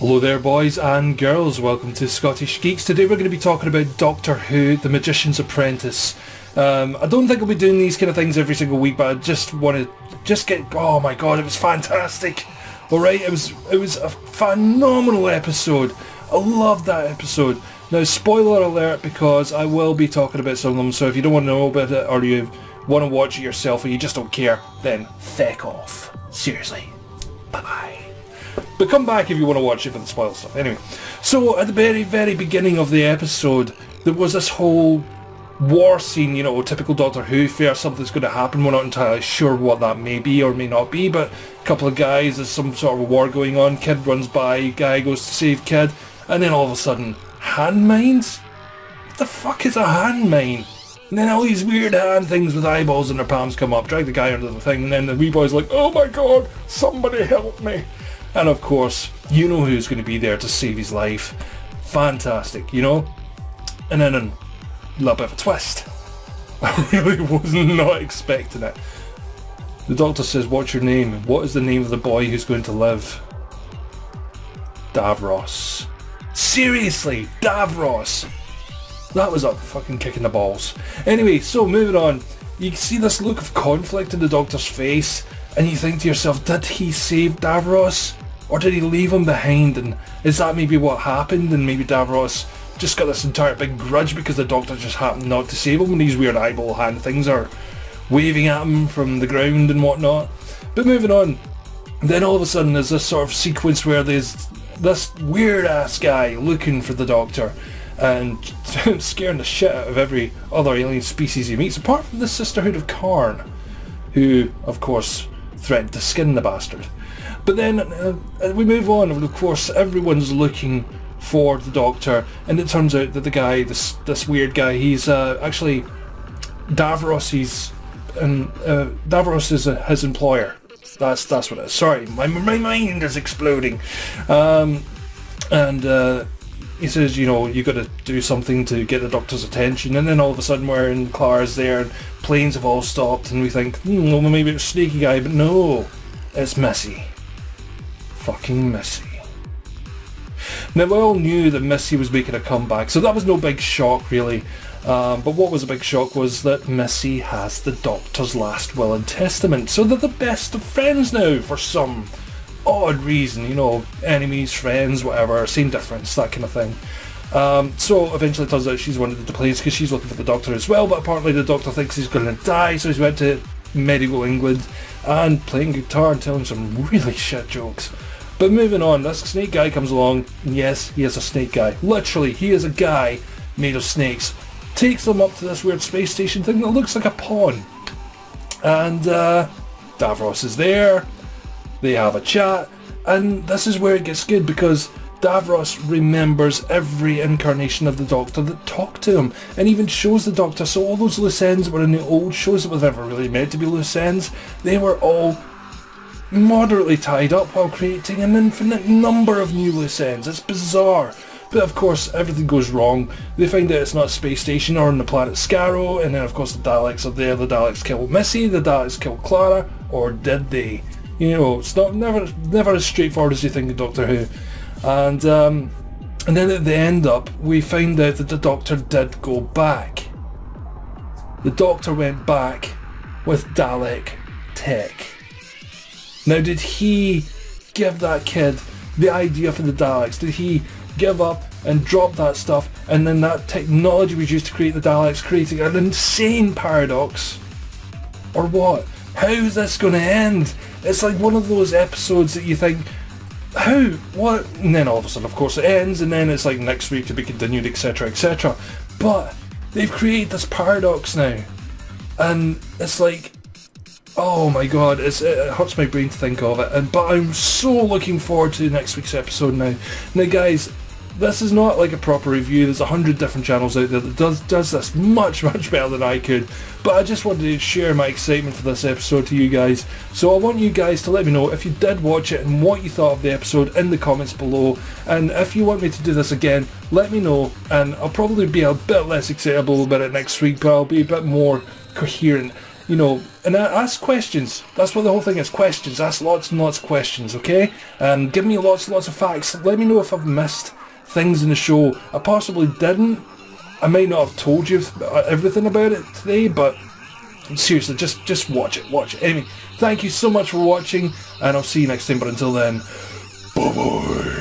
Hello there boys and girls, welcome to Scottish Geeks. Today we're going to be talking about Doctor Who, The Magician's Apprentice. I don't think I'll be doing these kind of things every single week, but I just want to get, oh my god, it was fantastic. Alright, it was a phenomenal episode. I loved that episode. Now spoiler alert, because I will be talking about some of them, so if you don't want to know about it or you want to watch it yourself or you just don't care, then feck off. Seriously. Bye bye. But come back if you want to watch it for the spoil stuff. Anyway, so at the very beginning of the episode, there was this whole war scene, you know, typical Doctor Who fare, something's going to happen, we're not entirely sure what that may be or may not be, but a couple of guys, there's some sort of a war going on, kid runs by, guy goes to save kid, and then all of a sudden, hand mines? What the fuck is a hand mine? And then all these weird hand things with eyeballs in their palms come up, drag the guy under the thing, and then the wee boy's like, oh my god, somebody help me. And of course, you know who's going to be there to save his life. Fantastic, you know? And then a little bit of a twist. I really was not expecting it. The doctor says, what's your name? What is the name of the boy who's going to live? Davros. Seriously, Davros! That was a fucking kick in the balls. Anyway, so moving on. You can see this look of conflict in the doctor's face, and you think to yourself, did he save Davros? Or did he leave him behind, and is that maybe what happened, and maybe Davros just got this entire big grudge because the doctor just happened not to save him and these weird eyeball hand things are waving at him from the ground and whatnot. But moving on, then all of a sudden there's this sort of sequence where there's this weird ass guy looking for the doctor and scaring the shit out of every other alien species he meets, apart from the Sisterhood of Karn, who of course threatened to skin the bastard. But then we move on, and of course everyone's looking for the doctor, and it turns out that the guy, this weird guy, he's actually Davros. Davros is his employer. That's what it is. Sorry, my mind is exploding. He says, you know, you got to do something to get the doctor's attention, and then all of a sudden we're in Clara's there, and planes have all stopped, and we think, well, maybe it's Sneaky Guy, but no, it's Missy. Fucking Missy. Now we all knew that Missy was making a comeback, so that was no big shock really, but what was a big shock was that Missy has the Doctor's last will and testament, so they're the best of friends now for some odd reason, you know, enemies, friends, whatever, same difference, that kind of thing. So eventually it turns out she's one of the planes because she's looking for the Doctor as well, but apparently the Doctor thinks he's going to die, so he's went to medieval England and playing guitar and telling some really shit jokes. But moving on, this snake guy comes along, and yes, he is a snake guy. Literally, he is a guy made of snakes. Takes them up to this weird space station thing that looks like a pawn. And Davros is there, they have a chat, and this is where it gets good, because Davros remembers every incarnation of the Doctor that talked to him, and even shows the Doctor, so all those loose ends that were in the old shows that were never really meant to be loose ends, they were all moderately tied up while creating an infinite number of new loose ends. It's bizarre. But of course everything goes wrong. They find out it's not a space station or on the planet Scarrow, and then of course the Daleks are there. The Daleks kill Missy, the Daleks kill Clara, or did they? You know, it's never as straightforward as you think in Doctor Who. And then at the end up we find out that the Doctor did go back. The Doctor went back with Dalek tech. Now, did he give that kid the idea for the Daleks? Did he give up and drop that stuff, and then that technology was used to create the Daleks, creating an insane paradox? Or what? How is this going to end? It's like one of those episodes that you think, how? What? And then all of a sudden, of course, it ends, and then it's like next week to be continued, etc, etc. But they've created this paradox now, and it's like, oh my god, it hurts my brain to think of it, but I'm so looking forward to next week's episode now. Now guys, this is not like a proper review, there's 100 different channels out there that does this much better than I could, but I just wanted to share my excitement for this episode to you guys. So I want you guys to let me know if you did watch it and what you thought of the episode in the comments below, and if you want me to do this again, let me know, and I'll probably be a bit less excitable about it next week, but I'll be a bit more coherent you know, and ask questions. That's what the whole thing is, questions. Ask lots and lots of questions, okay? Give me lots and lots of facts. Let me know if I've missed things in the show. I possibly didn't. I might not have told you everything about it today, but seriously, just watch it, watch it. Anyway, thank you so much for watching, and I'll see you next time, but until then, bye-bye.